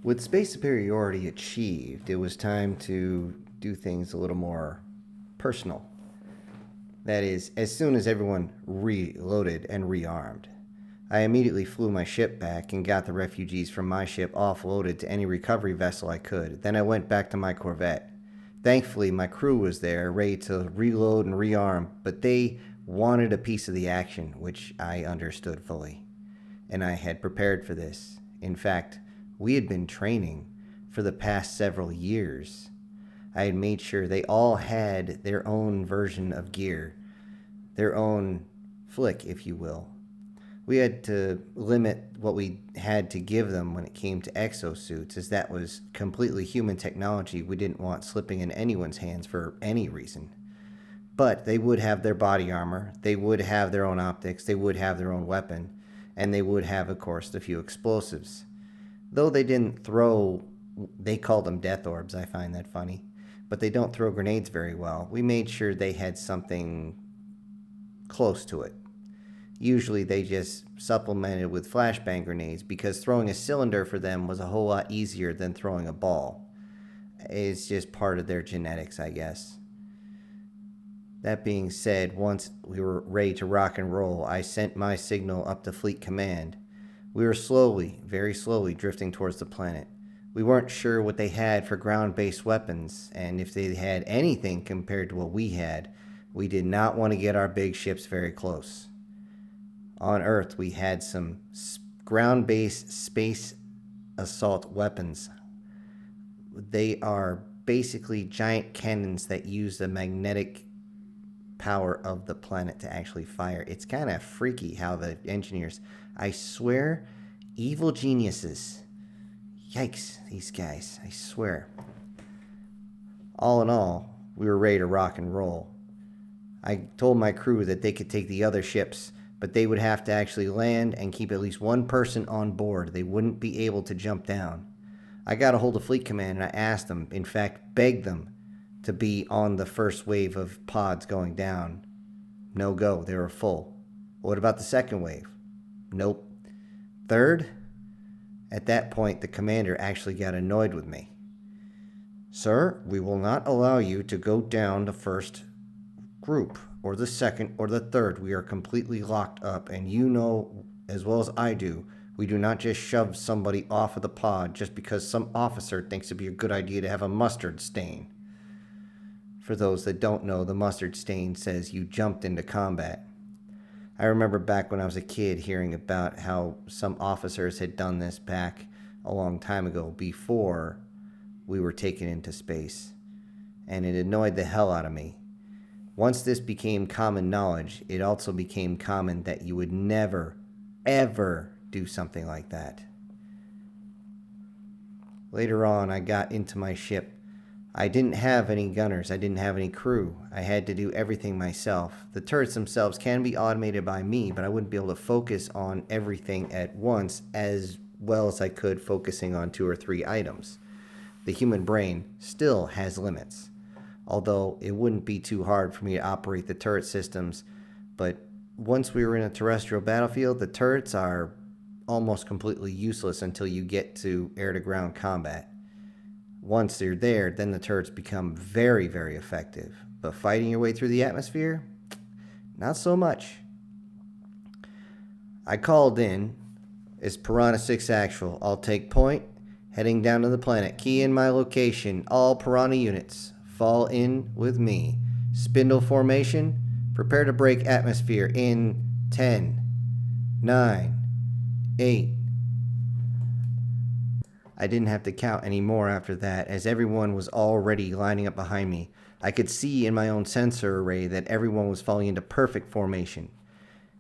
With space superiority achieved, it was time to do things a little more personal. That is, as soon as everyone reloaded and rearmed, I immediately flew my ship back and got the refugees from my ship offloaded to any recovery vessel I could. Then I went back to my Corvette. Thankfully, my crew was there, ready to reload and rearm, but they wanted a piece of the action, which I understood fully. And I had prepared for this. In fact, we had been training for the past several years. I had made sure they all had their own version of gear, their own flick, if you will. We had to limit what we had to give them when it came to exosuits, as that was completely human technology we didn't want slipping in anyone's hands for any reason. But they would have their body armor, they would have their own optics, they would have their own weapon, and they would have, of course, the few explosives. Though they didn't throw, they called them death orbs, I find that funny, but they don't throw grenades very well. We made sure they had something close to it. Usually they just supplemented with flashbang grenades because throwing a cylinder for them was a whole lot easier than throwing a ball. It's just part of their genetics, I guess. That being said, once we were ready to rock and roll, I sent my signal up to Fleet Command. We were slowly, very slowly, drifting towards the planet. We weren't sure what they had for ground-based weapons, and if they had anything compared to what we had, we did not want to get our big ships very close. On Earth, we had some ground-based space assault weapons. They are basically giant cannons that use the magnetic power of the planet to actually fire. It's kind of freaky how the engineers, I swear, evil geniuses. Yikes, these guys, I swear. All in all, we were ready to rock and roll. I told my crew that they could take the other ships, but they would have to actually land and keep at least one person on board. They wouldn't be able to jump down. I got a hold of Fleet Command and I asked them, in fact, begged them to be on the first wave of pods going down. No go, they were full. What about the second wave? Nope. Third? At that point, the commander actually got annoyed with me. Sir, we will not allow you to go down the first group, or the second, or the third. We are completely locked up, and you know as well as I do, we do not just shove somebody off of the pod just because some officer thinks it'd be a good idea to have a mustard stain. For those that don't know, the mustard stain says you jumped into combat. I remember back when I was a kid hearing about how some officers had done this back a long time ago before we were taken into space, and it annoyed the hell out of me. Once this became common knowledge, it also became common that you would never, ever do something like that. Later on, I got into my ship. I didn't have any gunners. I didn't have any crew. I had to do everything myself. The turrets themselves can be automated by me, but I wouldn't be able to focus on everything at once as well as I could focusing on 2 or 3 items. The human brain still has limits. Although it wouldn't be too hard for me to operate the turret systems, but once we were in a terrestrial battlefield, the turrets are almost completely useless until you get to air-to-ground combat. Once they're there, then the turrets become very, very effective. But fighting your way through the atmosphere, not so much. I called in. It's Piranha 6 Actual. I'll take point. Heading down to the planet. Key in my location. All Piranha units. Fall in with me. Spindle formation. Prepare to break atmosphere in 10, 9, 8. I didn't have to count anymore after that, as everyone was already lining up behind me. I could see in my own sensor array that everyone was falling into perfect formation,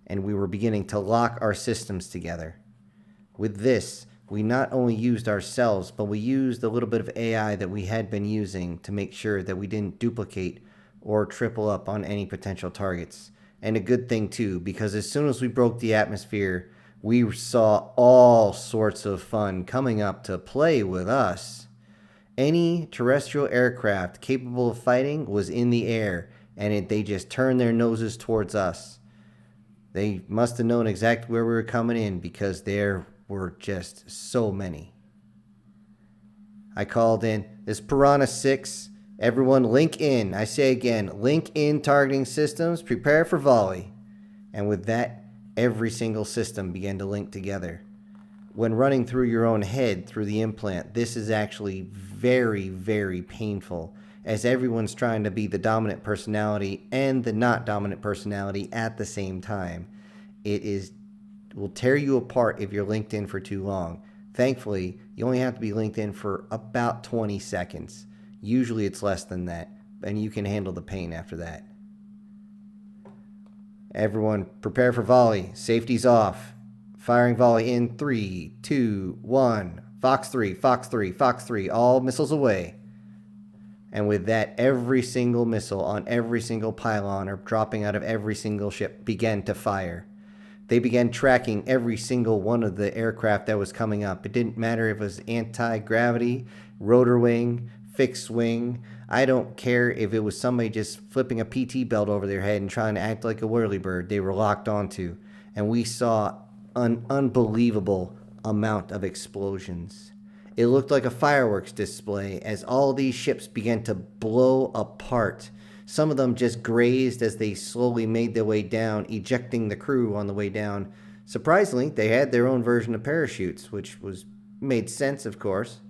and we were beginning to lock our systems together. With this, we not only used ourselves, but we used a little bit of AI that we had been using to make sure that we didn't duplicate or triple up on any potential targets. And a good thing too, because as soon as we broke the atmosphere, we saw all sorts of fun coming up to play with us. Any terrestrial aircraft capable of fighting was in the air, and they just turned their noses towards us. They must have known exactly where we were coming in because there were just so many. I called in, this Piranha 6, everyone link in. I say again, link in targeting systems, prepare for volley. And with that, every single system began to link together. When running through your own head through the implant, this is actually very, very painful, as everyone's trying to be the dominant personality and the not dominant personality at the same time. Will tear you apart if you're linked in for too long. Thankfully, you only have to be linked in for about 20 seconds. Usually it's less than that, and you can handle the pain after that. Everyone, prepare for volley. Safety's off. Firing volley in 3, 2, 1. Fox 3, Fox 3, Fox 3. All missiles away. And with that, every single missile on every single pylon or dropping out of every single ship began to fire. They began tracking every single one of the aircraft that was coming up. It didn't matter if it was anti-gravity, rotor wing, fixed wing. I don't care if it was somebody just flipping a PT belt over their head and trying to act like a whirlybird they were locked onto. And we saw an unbelievable amount of explosions. It looked like a fireworks display as all these ships began to blow apart. Some of them just grazed as they slowly made their way down, ejecting the crew on the way down. Surprisingly, they had their own version of parachutes, which made sense, of course.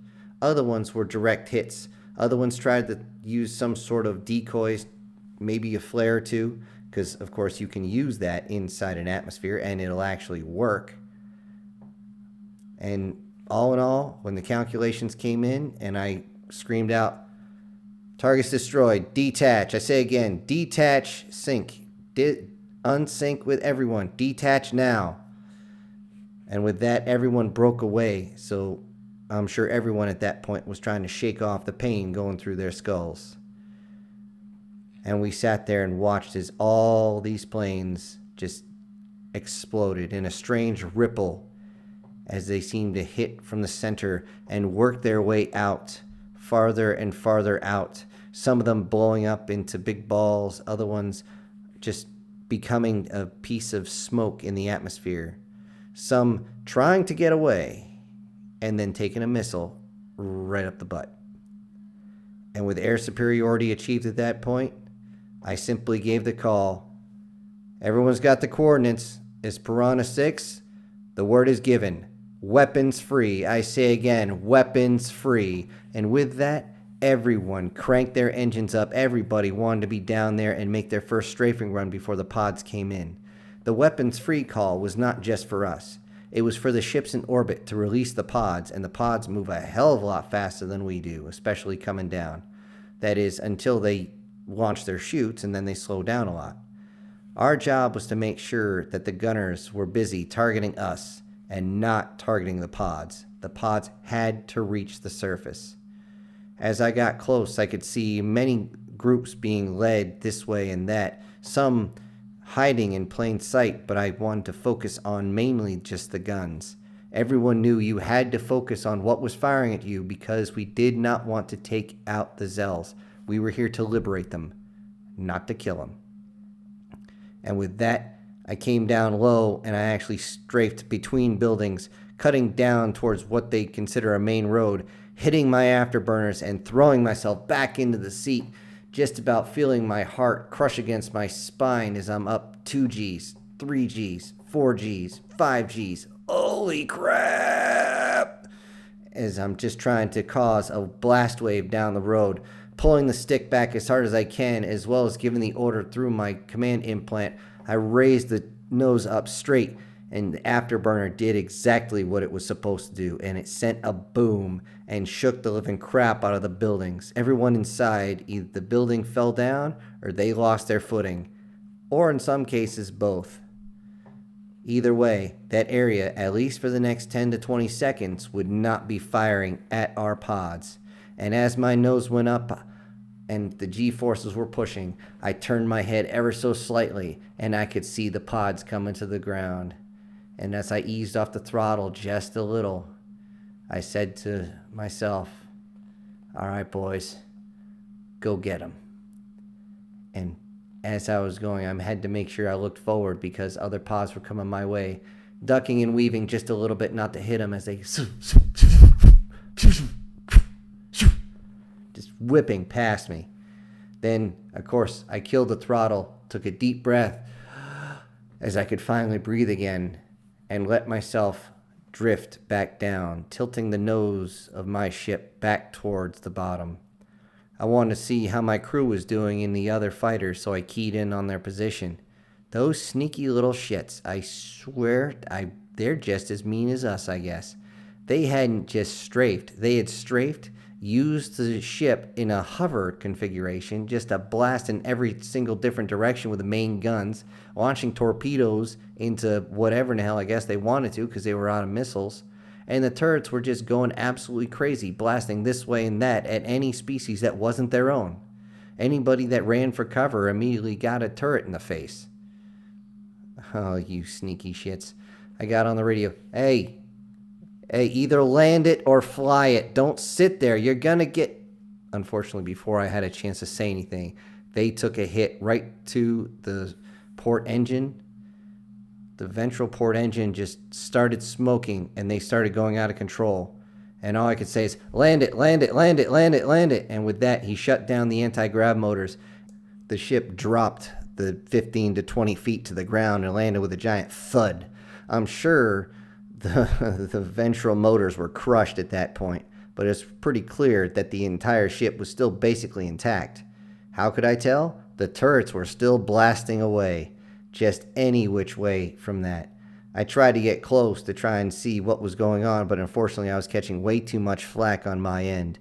Other ones were direct hits. Other ones tried to use some sort of decoys, maybe a flare or two, because, of course, you can use that inside an atmosphere, and it'll actually work. And all in all, when the calculations came in and I screamed out, targets destroyed, detach. I say again, detach, sync. Unsync with everyone. Detach now. And with that, everyone broke away. So I'm sure everyone at that point was trying to shake off the pain going through their skulls. And we sat there and watched as all these planes just exploded in a strange ripple as they seemed to hit from the center and work their way out, farther and farther out. Some of them blowing up into big balls, other ones just becoming a piece of smoke in the atmosphere. Some trying to get away and then taking a missile right up the butt. And with air superiority achieved at that point, I simply gave the call. Everyone's got the coordinates. It's Piranha 6. The word is given. Weapons free. I say again, weapons free. And with that, everyone cranked their engines up. Everybody wanted to be down there and make their first strafing run before the pods came in. The weapons free call was not just for us. It was for the ships in orbit to release the pods, and the pods move a hell of a lot faster than we do, especially coming down. That is, until they launch their chutes, and then they slow down a lot. Our job was to make sure that the gunners were busy targeting us and not targeting the pods. The pods had to reach the surface. As I got close, I could see many groups being led this way and that, some hiding in plain sight, but I wanted to focus on mainly just the guns. Everyone knew you had to focus on what was firing at you because we did not want to take out the Zells. We were here to liberate them, not to kill them. And with that, I came down low and I actually strafed between buildings, cutting down towards what they consider a main road, hitting my afterburners and throwing myself back into the seat, just about feeling my heart crush against my spine as I'm up 2Gs, 3Gs, 4Gs, 5Gs. Holy crap! As I'm just trying to cause a blast wave down the road, pulling the stick back as hard as I can, as well as giving the order through my command implant. I raised the nose up straight, and the afterburner did exactly what it was supposed to do, and it sent a boom and shook the living crap out of the buildings. Everyone inside, either the building fell down or they lost their footing, or in some cases, both. Either way, that area, at least for the next 10 to 20 seconds, would not be firing at our pods. And as my nose went up and the G-forces were pushing, I turned my head ever so slightly, and I could see the pods coming to the ground. And as I eased off the throttle just a little, I said to myself, all right, boys, go get them. And as I was going, I had to make sure I looked forward because other pods were coming my way, ducking and weaving just a little bit not to hit them as they... whipping past me. Then, of course, I killed the throttle, took a deep breath as I could finally breathe again, and let myself drift back down, tilting the nose of my ship back towards the bottom. I wanted to see how my crew was doing in the other fighters, so I keyed in on their position. Those sneaky little shits, I swear, they're just as mean as us, I guess. They hadn't just strafed. They had strafed, used the ship in a hover configuration, just a blast in every single different direction with the main guns, launching torpedoes into whatever in the hell I guess they wanted to because they were out of missiles. And the turrets were just going absolutely crazy, blasting this way and that at any species that wasn't their own. Anybody that ran for cover immediately got a turret in the face. Oh, you sneaky shits. I got on the radio. Hey, either land it or fly it. Don't sit there. You're gonna get... Unfortunately, before I had a chance to say anything, they took a hit right to the port engine. The ventral port engine just started smoking, and they started going out of control. And all I could say is, land it, land it, land it, land it, land it. And with that, he shut down the anti-grav motors. The ship dropped the 15 to 20 feet to the ground and landed with a giant thud. I'm sure the ventral motors were crushed at that point, but it's pretty clear that the entire ship was still basically intact. How could I tell? The turrets were still blasting away, just any which way from that. I tried to get close to try and see what was going on, but unfortunately I was catching way too much flack on my end.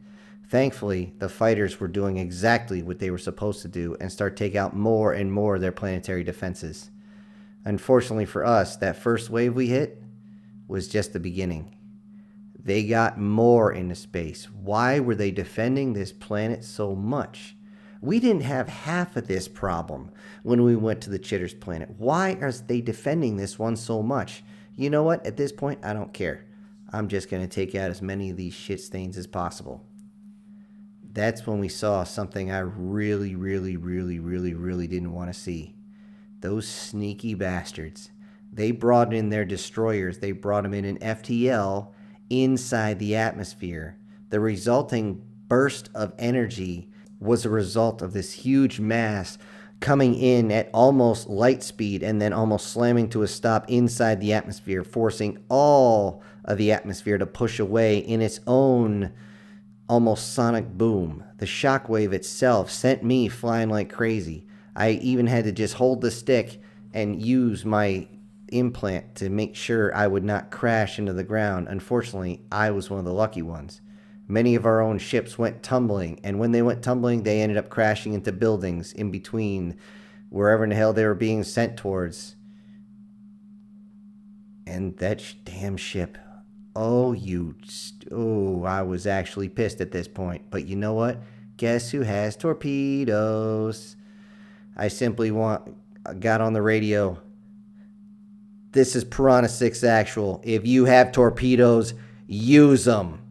Thankfully, the fighters were doing exactly what they were supposed to do and start taking out more and more of their planetary defenses. Unfortunately for us, that first wave we hit was just the beginning. They got more into space. Why were they defending this planet so much? We didn't have half of this problem when we went to the Chitter's planet. Why are they defending this one so much? You know what? At this point, I don't care. I'm just going to take out as many of these shit stains as possible. That's when we saw something I really didn't want to see. Those sneaky bastards. They brought in their destroyers. They brought them in an FTL inside the atmosphere. The resulting burst of energy was a result of this huge mass coming in at almost light speed and then almost slamming to a stop inside the atmosphere, forcing all of the atmosphere to push away in its own almost sonic boom. The shockwave itself sent me flying like crazy. I even had to just hold the stick and use my implant to make sure I would not crash into the ground. Unfortunately, I was one of the lucky ones. Many of our own ships went tumbling, and when they went tumbling, they ended up crashing into buildings in between wherever in the hell they were being sent towards. And that damn ship. I was actually pissed at this point. But you know what? Guess who has torpedoes? I simply got on the radio. This is Piranha 6 Actual. If you have torpedoes, use them.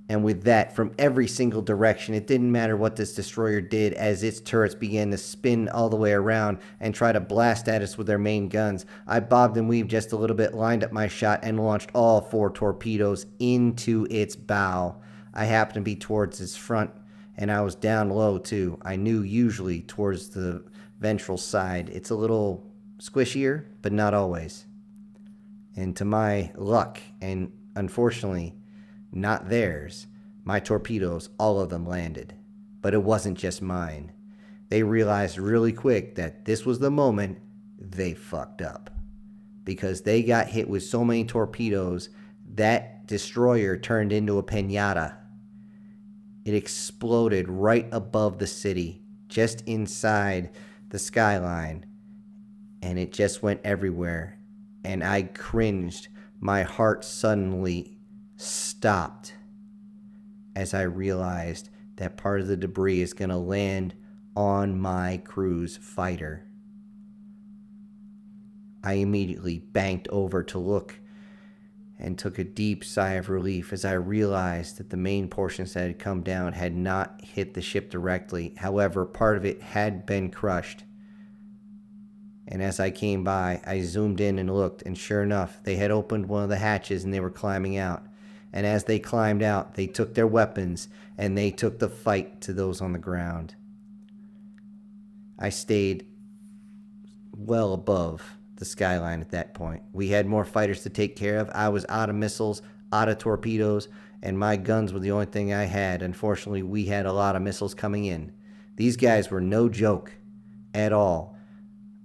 And with that, from every single direction, it didn't matter what this destroyer did as its turrets began to spin all the way around and try to blast at us with their main guns. I bobbed and weaved just a little bit, lined up my shot, and launched all 4 torpedoes into its bow. I happened to be towards its front, and I was down low too. I knew usually towards the ventral side. It's a little squishier, but not always. And to my luck, and unfortunately not theirs, my torpedoes, all of them landed. But it wasn't just mine. They realized really quick that this was the moment they fucked up. Because they got hit with so many torpedoes, that destroyer turned into a piñata. It exploded right above the city, just inside the skyline. And it just went everywhere. And I cringed. My heart suddenly stopped as I realized that part of the debris is going to land on my crew's fighter. I immediately banked over to look and took a deep sigh of relief as I realized that the main portions that had come down had not hit the ship directly. However, part of it had been crushed. And as I came by, I zoomed in and looked, and sure enough, they had opened one of the hatches and they were climbing out. And as they climbed out, they took their weapons and they took the fight to those on the ground. I stayed well above the skyline at that point. We had more fighters to take care of. I was out of missiles, out of torpedoes, and my guns were the only thing I had. Unfortunately, we had a lot of missiles coming in. These guys were no joke at all.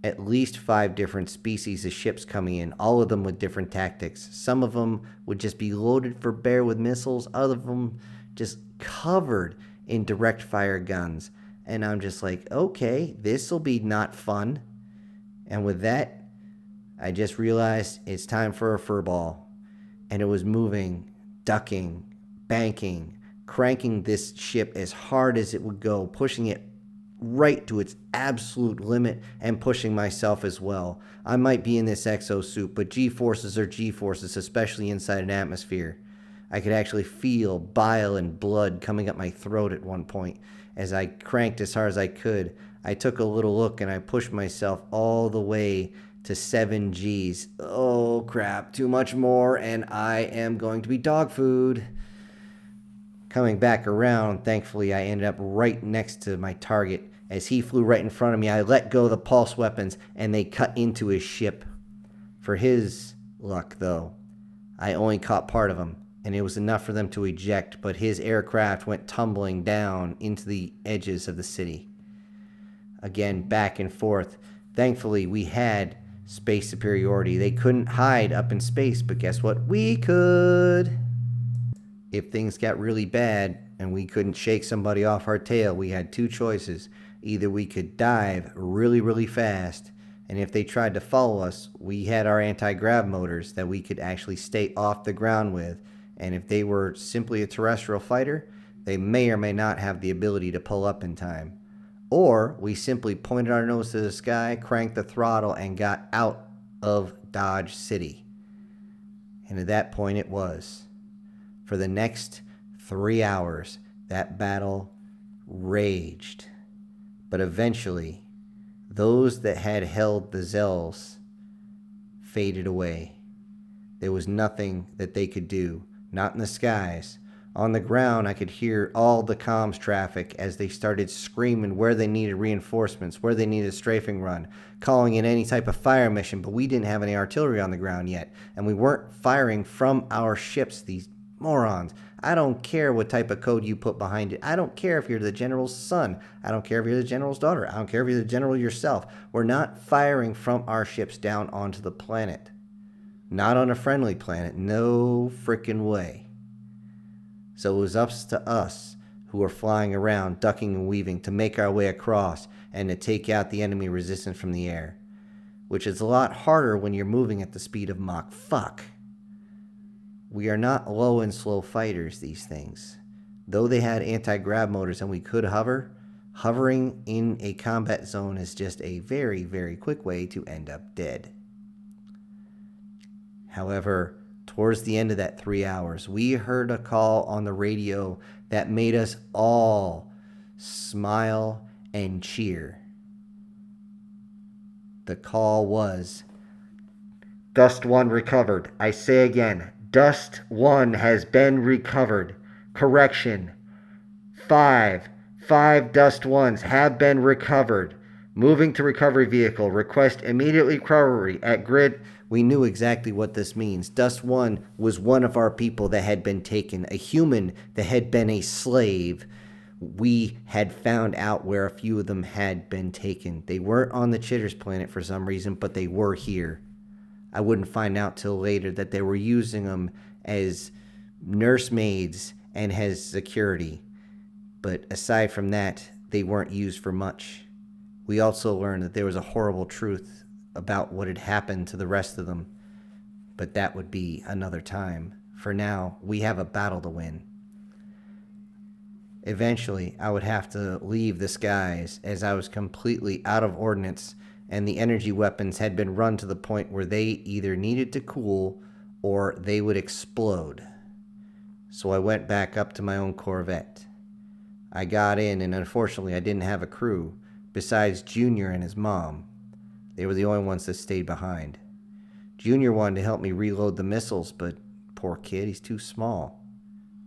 At least 5 different species of ships coming in, all of them with different tactics. Some of them would just be loaded for bear with missiles, other of them just covered in direct fire guns. And I'm just like, okay, this will be not fun. And with that, I just realized it's time for a furball. And it was moving, ducking, banking, cranking this ship as hard as it would go, pushing it right to its absolute limit and pushing myself as well. I might be in this exosuit, but G-forces are G-forces, especially inside an atmosphere. I could actually feel bile and blood coming up my throat at one point. As I cranked as hard as I could, I took a little look and I pushed myself all the way to 7 Gs. Oh crap, too much more and I am going to be dog food. Coming back around, thankfully I ended up right next to my target. As he flew right in front of me, I let go of the pulse weapons and they cut into his ship. For his luck, though, I only caught part of him, and it was enough for them to eject, but his aircraft went tumbling down into the edges of the city. Again, back and forth. Thankfully, we had space superiority. They couldn't hide up in space, but guess what? We could. If things got really bad and we couldn't shake somebody off our tail, we had 2 choices. Either we could dive really, really fast, and if they tried to follow us, we had our anti-grav motors that we could actually stay off the ground with, and if they were simply a terrestrial fighter, they may or may not have the ability to pull up in time. Or we simply pointed our nose to the sky, cranked the throttle, and got out of Dodge City. And at that point it was. For the next 3 hours, that battle raged. But eventually, those that had held the Zells faded away. There was nothing that they could do, not in the skies. On the ground, I could hear all the comms traffic as they started screaming where they needed reinforcements, where they needed a strafing run, calling in any type of fire mission, but we didn't have any artillery on the ground yet, and we weren't firing from our ships, these morons. I don't care what type of code you put behind it. I don't care if you're the general's son. I don't care if you're the general's daughter. I don't care if you're the general yourself. We're not firing from our ships down onto the planet. Not on a friendly planet. No frickin' way. So it was up to us who were flying around, ducking and weaving, to make our way across and to take out the enemy resistance from the air. Which is a lot harder when you're moving at the speed of Mach fuck. We are not low and slow fighters, these things. Though they had anti-grav motors and we could hover, hovering in a combat zone is just a very, very quick way to end up dead. However, towards the end of that 3 hours, we heard a call on the radio that made us all smile and cheer. The call was, Dust 1 recovered. I say again, Dust 1 has been recovered. Correction. 5 Dust 1s have been recovered. Moving to recovery vehicle. Request immediate recovery at grid. We knew exactly what this means. Dust 1 was one of our people that had been taken. A human that had been a slave. We had found out where a few of them had been taken. They weren't on the Chitters planet for some reason, but they were here. I wouldn't find out till later that they were using them as nursemaids and as security. But aside from that, they weren't used for much. We also learned that there was a horrible truth about what had happened to the rest of them. But that would be another time. For now, we have a battle to win. Eventually, I would have to leave the skies as I was completely out of ordnance, and the energy weapons had been run to the point where they either needed to cool or they would explode. So I went back up to my own Corvette. I got in, and unfortunately I didn't have a crew, besides Junior and his mom. They were the only ones that stayed behind. Junior wanted to help me reload the missiles, but Poor kid, he's too small.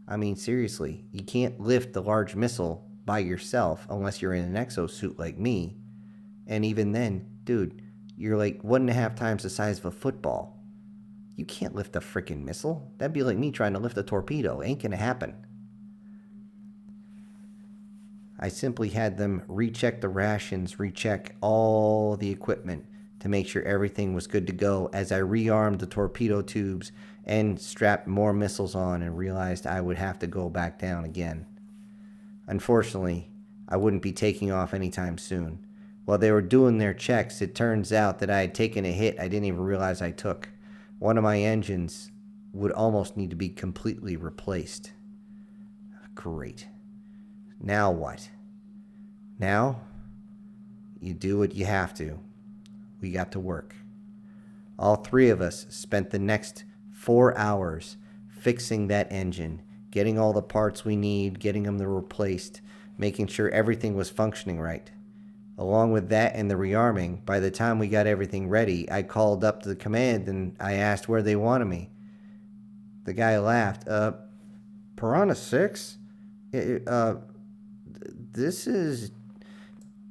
I mean, seriously, you can't lift the large missile by yourself unless you're in an exosuit like me. And even then, dude, you're like 1.5 times the size of a football. You can't lift a freaking missile. That'd be like me trying to lift a torpedo. Ain't gonna happen. I simply had them recheck the rations, recheck all the equipment to make sure everything was good to go as I rearmed the torpedo tubes and strapped more missiles on and realized I would have to go back down again. Unfortunately, I wouldn't be taking off anytime soon. While they were doing their checks, it turns out that I had taken a hit I didn't even realize I took. One of my engines would almost need to be completely replaced. Great. Now what? Now, you do what you have to. We got to work. All three of us spent the next 4 hours fixing that engine, getting all the parts we need, getting them replaced, making sure everything was functioning right. Along with that and the rearming, by the time we got everything ready, I called up to the command and I asked where they wanted me. The guy laughed. Piranha 6? This is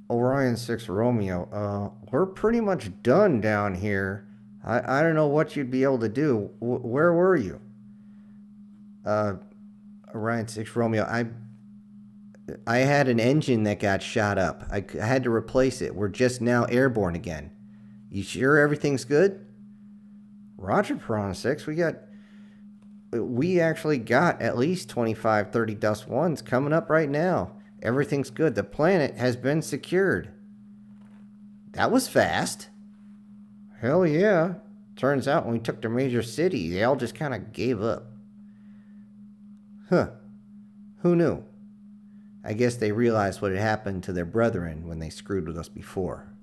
Orion 6 Romeo. We're pretty much done down here. I don't know what you'd be able to do. Where were you? Orion 6 Romeo, I had an engine that got shot up. I had to replace it. We're just now airborne again. You sure everything's good? Roger, Piranha 6. We actually got at least 25, 30 Dust 1s coming up right now. Everything's good. The planet has been secured. That was fast. Hell yeah. Turns out when we took the major city, they all just kind of gave up. Huh. Who knew? I guess they realized what had happened to their brethren when they screwed with us before.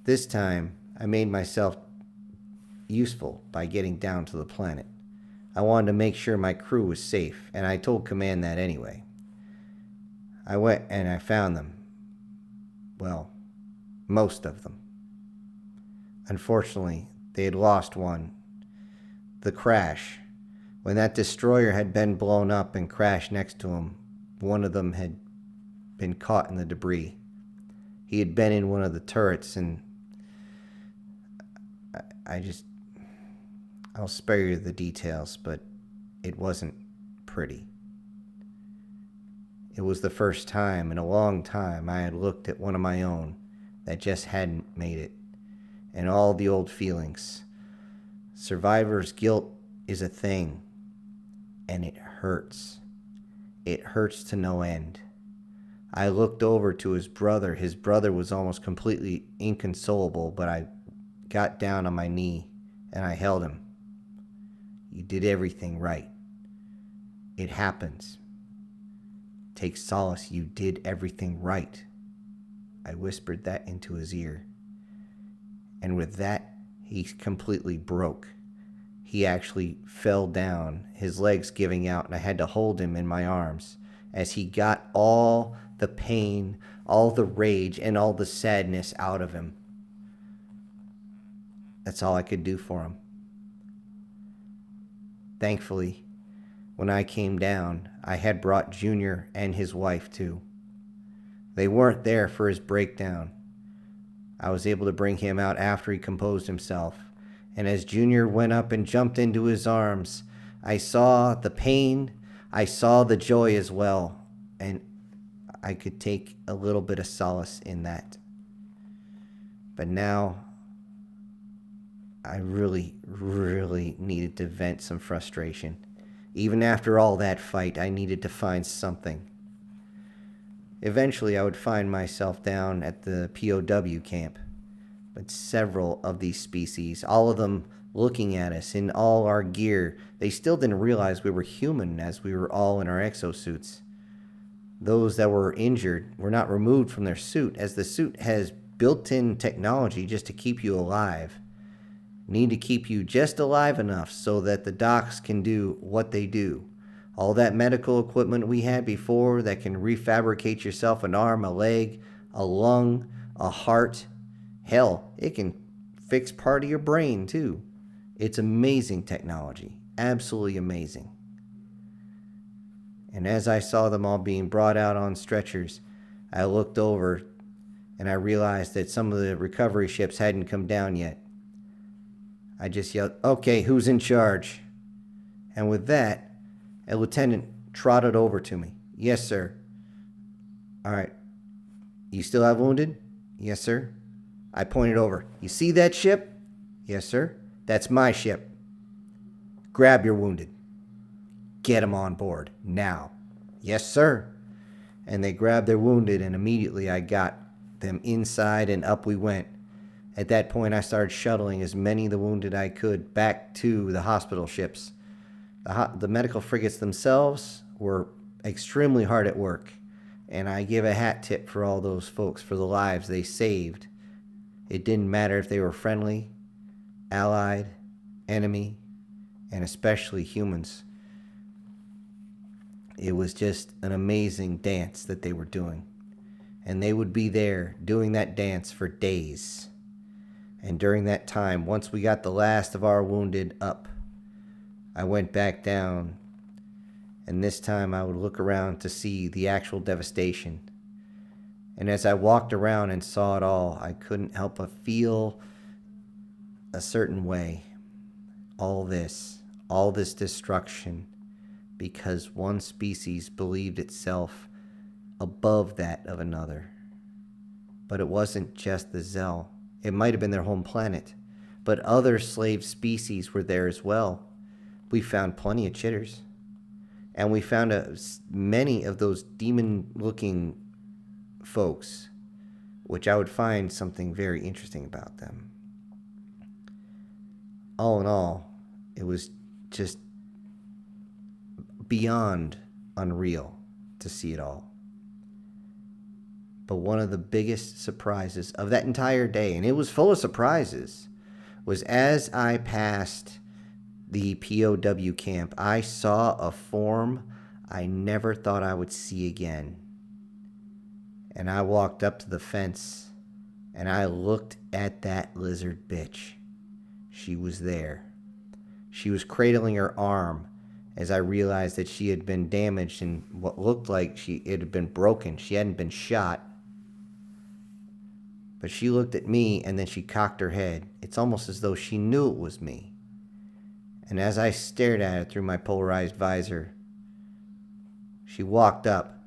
This time, I made myself useful by getting down to the planet. I wanted to make sure my crew was safe, and I told Command that anyway. I went and I found them. Well, most of them. Unfortunately, they had lost one. The crash. When that destroyer had been blown up and crashed next to him, one of them had been caught in the debris. He had been in one of the turrets, and I'll spare you the details, but it wasn't pretty. It was the first time in a long time I had looked at one of my own that just hadn't made it, and all the old feelings. Survivor's guilt is a thing, and it hurts. It hurts to no end. I looked over to his brother. His brother was almost completely inconsolable, but I got down on my knee and I held him. You did everything right. It happens. Take solace, you did everything right. I whispered that into his ear. And with that, he completely broke. He actually fell down, his legs giving out, and I had to hold him in my arms as he got all the pain, all the rage, and all the sadness out of him. That's all I could do for him. Thankfully, when I came down, I had brought Junior and his wife too. They weren't there for his breakdown. I was able to bring him out after he composed himself. And as Junior went up and jumped into his arms, I saw the pain, I saw the joy as well, and I could take a little bit of solace in that. But now, I really, really needed to vent some frustration. Even after all that fight, I needed to find something. Eventually, I would find myself down at the POW camp. But several of these species, all of them looking at us in all our gear, they still didn't realize we were human as we were all in our exosuits. Those that were injured were not removed from their suit, as the suit has built-in technology just to keep you alive. Need to keep you just alive enough so that the docs can do what they do. All that medical equipment we had before that can refabricate yourself an arm, a leg, a lung, a heart. Hell, it can fix part of your brain too. It's amazing technology. Absolutely amazing. And as I saw them all being brought out on stretchers, I looked over and I realized that some of the recovery ships hadn't come down yet. I just yelled, "Okay, who's in charge?" And with that, a lieutenant trotted over to me. "Yes, sir." "All right. You still have wounded?" "Yes, sir." I pointed over. "You see that ship?" "Yes, sir." "That's my ship. Grab your wounded. Get them on board. Now." "Yes, sir." And they grabbed their wounded, and immediately I got them inside and up we went. At that point, I started shuttling as many of the wounded I could back to the hospital ships. The medical frigates themselves were extremely hard at work, and I give a hat tip for all those folks for the lives they saved. It didn't matter if they were friendly, allied, enemy, and especially humans. It was just an amazing dance that they were doing. And they would be there doing that dance for days. And during that time, once we got the last of our wounded up, I went back down. And this time I would look around to see the actual devastation. And as I walked around and saw it all, I couldn't help but feel a certain way. All this destruction, because one species believed itself above that of another. But it wasn't just the Zell. It might have been their home planet, but other slave species were there as well. We found plenty of chitters, and we found many of those demon-looking folks, which I would find something very interesting about them. All in all, it was just beyond unreal to see it all. But one of the biggest surprises of that entire day, and it was full of surprises, was as I passed the POW camp, I saw a form I never thought I would see again. And I walked up to the fence, and I looked at that lizard bitch. She was there. She was cradling her arm as I realized that she had been damaged and what looked like it had been broken. She hadn't been shot. But she looked at me, and then she cocked her head. It's almost as though she knew it was me. And as I stared at it through my polarized visor, she walked up.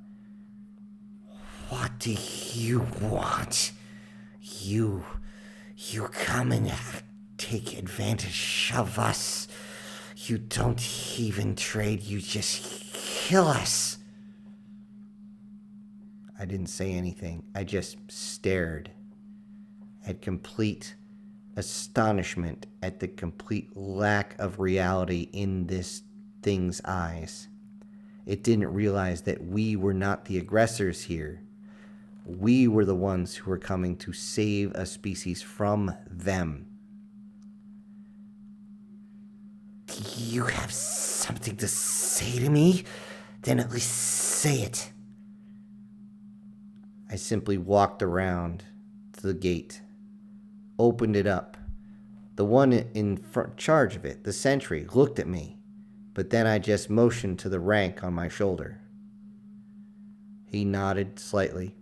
"What do you want? You come and take advantage of us. You don't even trade, you just kill us." I didn't say anything. I just stared. At complete astonishment at the complete lack of reality in this thing's eyes. It didn't realize that we were not the aggressors here. We were the ones who were coming to save a species from them. "Do you have something to say to me? Then at least say it." I simply walked around to the gate, opened it up. The one in charge of it, the sentry, looked at me, but then I just motioned to the rank on my shoulder. He nodded slightly,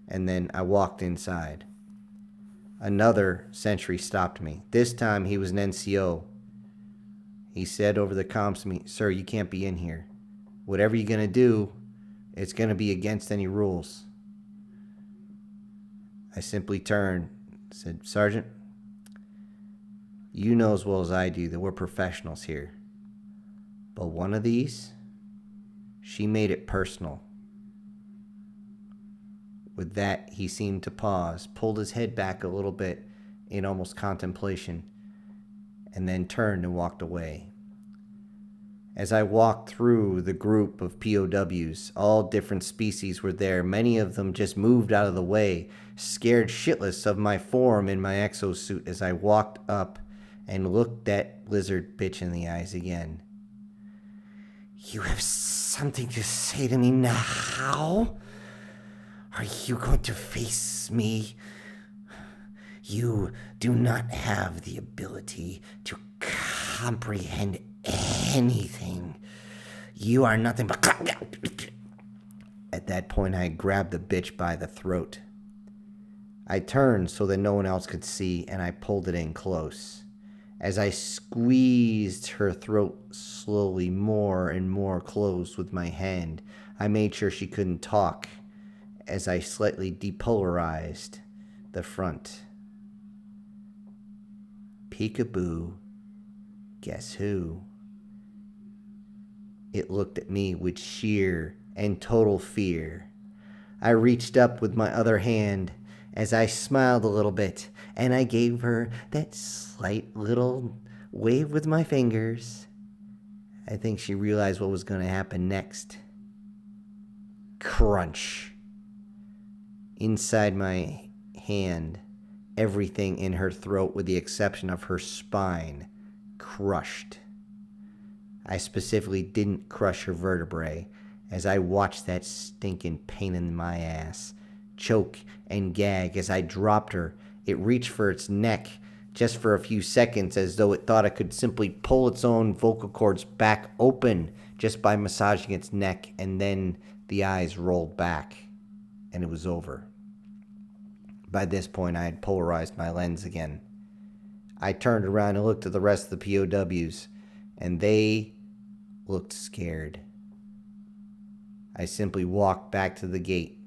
and then I walked inside. Another sentry stopped me. This time he was an NCO. He said over the comms to me, "Sir, you can't be in here. Whatever you're going to do, it's going to be against any rules." I simply turned and said, "Sergeant, you know as well as I do that we're professionals here. But one of these, she made it personal." With that, he seemed to pause, pulled his head back a little bit in almost contemplation, and then turned and walked away. As I walked through the group of POWs, all different species were there. Many of them just moved out of the way, scared shitless of my form in my exosuit as I walked up and looked that lizard bitch in the eyes again. "You have something to say to me now? Are you going to face me? You do not have the ability to comprehend anything. You are nothing but... At that point, I grabbed the bitch by the throat. I turned so that no one else could see, and I pulled it in close. As I squeezed her throat slowly more and more close with my hand, I made sure she couldn't talk as I slightly depolarized the front. Peekaboo, guess who? It looked at me with sheer and total fear. I reached up with my other hand as I smiled a little bit, and I gave her that slight little wave with my fingers. I think she realized what was going to happen next. Crunch. Inside my hand, everything in her throat, with the exception of her spine, crushed. I specifically didn't crush her vertebrae, as I watched that stinking pain in my ass choke and gag as I dropped her. It reached for its neck just for a few seconds, as though it thought it could simply pull its own vocal cords back open just by massaging its neck, and then the eyes rolled back, and it was over. By this point, I had polarized my lens again. I turned around and looked at the rest of the POWs, and they looked scared. I simply walked back to the gate,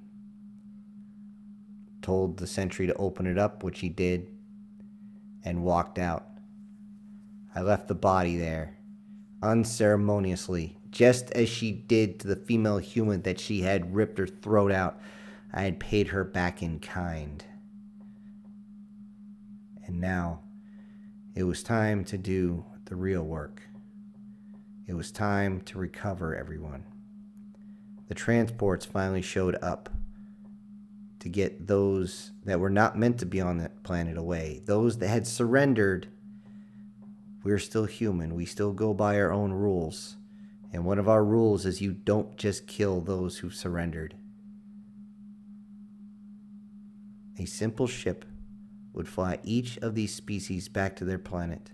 told the sentry to open it up, which he did, and walked out. I left the body there, unceremoniously, just as she did to the female human that she had ripped her throat out. I had paid her back in kind. And now, it was time to do the real work. It was time to recover everyone. The transports finally showed up to get those that were not meant to be on that planet away. Those that had surrendered. We're still human. We still go by our own rules. And one of our rules is you don't just kill those who've surrendered. A simple ship would fly each of these species back to their planet,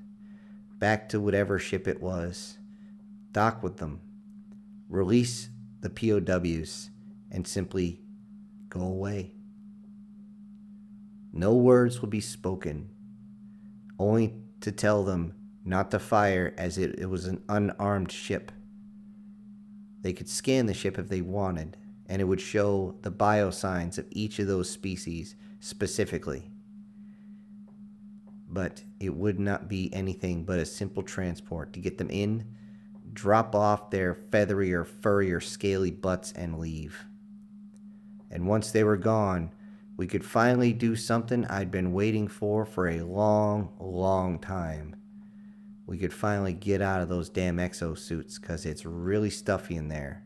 back to whatever ship it was, dock with them, release the POWs, and simply go away. No words would be spoken, only to tell them not to fire, as it was an unarmed ship. They could scan the ship if they wanted, and it would show the biosigns of each of those species specifically. But it would not be anything but a simple transport to get them in, drop off their feathery or furry or scaly butts, and leave. And once they were gone, we could finally do something I'd been waiting for a long, long time. We could finally get out of those damn exosuits, because it's really stuffy in there.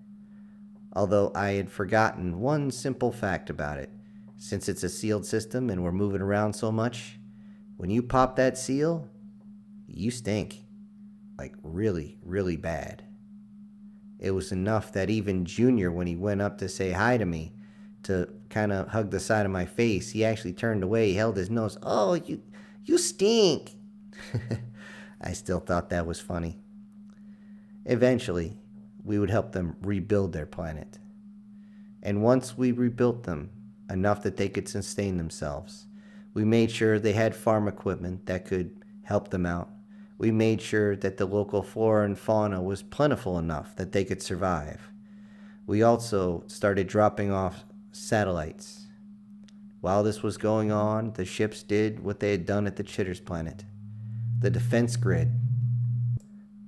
Although I had forgotten one simple fact about it. Since it's a sealed system and we're moving around so much, when you pop that seal, you stink. Like really, really bad. It was enough that even Junior, when he went up to say hi to me, to kind of hug the side of my face, he actually turned away, he held his nose. Oh, you stink. I still thought that was funny. Eventually, we would help them rebuild their planet. And once we rebuilt them enough that they could sustain themselves, we made sure they had farm equipment that could help them out. We made sure that the local flora and fauna was plentiful enough that they could survive. We also started dropping off satellites. While this was going on, the ships did what they had done at the Chitter's planet. The defense grid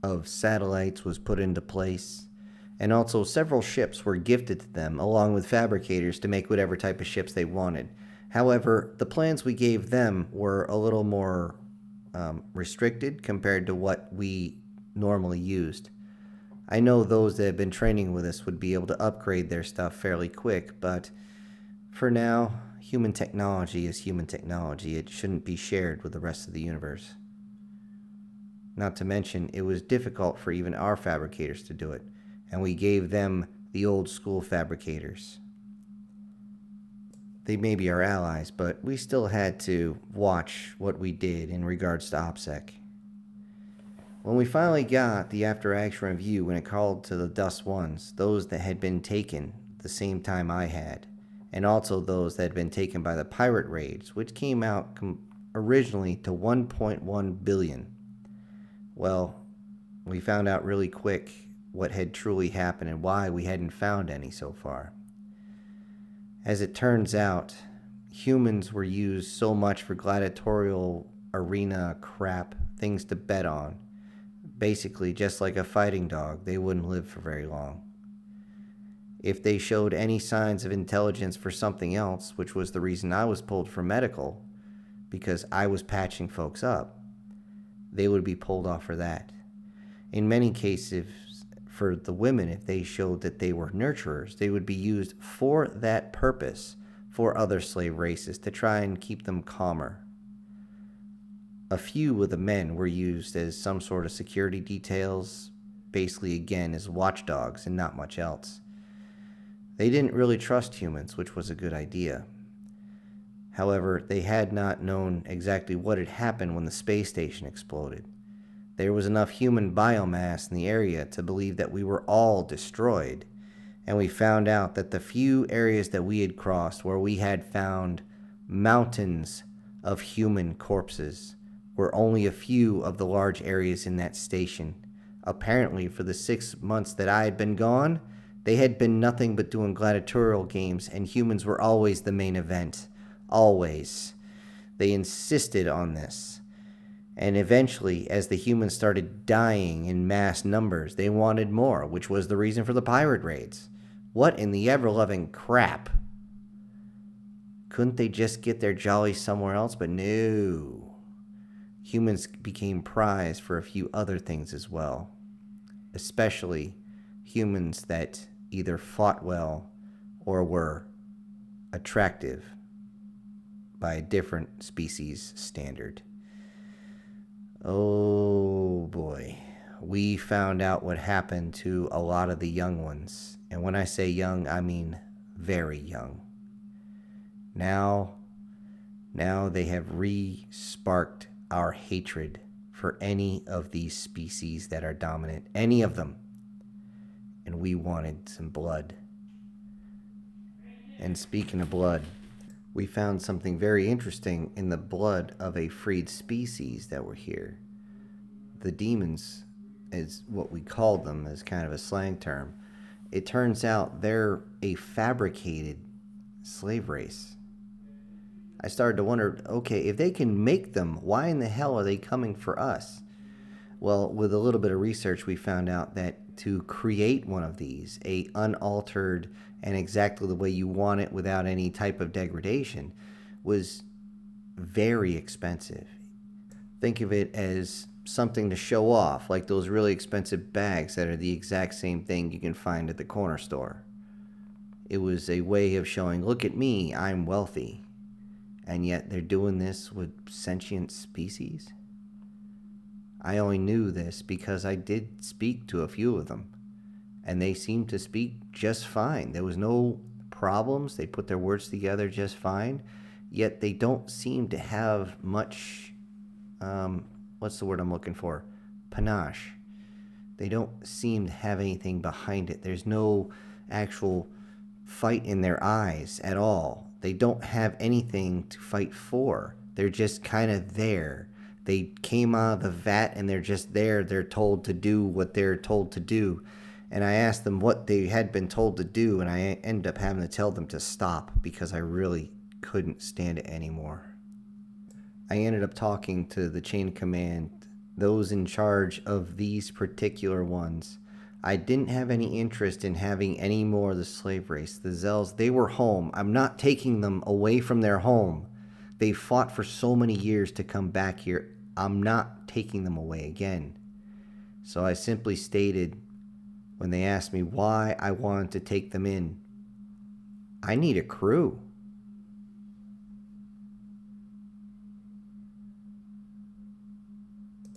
of satellites was put into place, and also several ships were gifted to them, along with fabricators to make whatever type of ships they wanted. However, the plans we gave them were a little more restricted compared to what we normally used. I know those that have been training with us would be able to upgrade their stuff fairly quick, but for now, human technology is human technology. It shouldn't be shared with the rest of the universe. Not to mention, it was difficult for even our fabricators to do it, and we gave them the old school fabricators. They may be our allies, but we still had to watch what we did in regards to OPSEC. When we finally got the after action review, when it called to the dust ones, those that had been taken the same time I had, and also those that had been taken by the pirate raids, which came out originally to 1.1 billion. Well, we found out really quick what had truly happened and why we hadn't found any so far. As it turns out, humans were used so much for gladiatorial arena crap, things to bet on. Basically, just like a fighting dog, they wouldn't live for very long. If they showed any signs of intelligence for something else, which was the reason I was pulled for medical, because I was patching folks up, they would be pulled off for that. In many cases, for the women, if they showed that they were nurturers, they would be used for that purpose for other slave races to try and keep them calmer. A few of the men were used as some sort of security details, basically again as watchdogs and not much else. They didn't really trust humans, which was a good idea. However, they had not known exactly what had happened when the space station exploded. There was enough human biomass in the area to believe that we were all destroyed, and we found out that the few areas that we had crossed where we had found mountains of human corpses were only a few of the large areas in that station. Apparently, for the 6 months that I had been gone, they had been nothing but doing gladiatorial games, and humans were always the main event. Always. They insisted on this. And eventually, as the humans started dying in mass numbers, they wanted more, which was the reason for the pirate raids. What in the ever-loving crap? Couldn't they just get their jolly somewhere else? But no. Humans became prized for a few other things as well. Especially humans that either fought well or were attractive by a different species standard. Oh boy. We found out what happened to a lot of the young ones. And when I say young, I mean very young. Now they have re-sparked our hatred for any of these species that are dominant. Any of them. And we wanted some blood. And speaking of blood, we found something very interesting in the blood of a freed species that were here. The demons is what we called them as kind of a slang term. It turns out they're a fabricated slave race. I started to wonder, okay, if they can make them, why in the hell are they coming for us? Well, with a little bit of research, we found out that to create one of these, a unaltered and exactly the way you want it without any type of degradation, was very expensive. Think of it as something to show off, like those really expensive bags that are the exact same thing you can find at the corner store. It was a way of showing, look at me, I'm wealthy. And yet they're doing this with sentient species? I only knew this because I did speak to a few of them, and they seemed to speak just fine. There was no problems. They put their words together just fine, yet they don't seem to have much, what's the word I'm looking for? Panache. They don't seem to have anything behind it. There's no actual fight in their eyes at all. They don't have anything to fight for. They're just kind of there. They came out of the vat and they're just there. They're told to do what they're told to do. And I asked them what they had been told to do, and I ended up having to tell them to stop because I really couldn't stand it anymore. I ended up talking to the chain of command, those in charge of these particular ones. I didn't have any interest in having any more of the slave race. The Zells, they were home. I'm not taking them away from their home. They fought for so many years to come back here. I'm not taking them away again. So I simply stated, when they asked me why I wanted to take them in, I need a crew.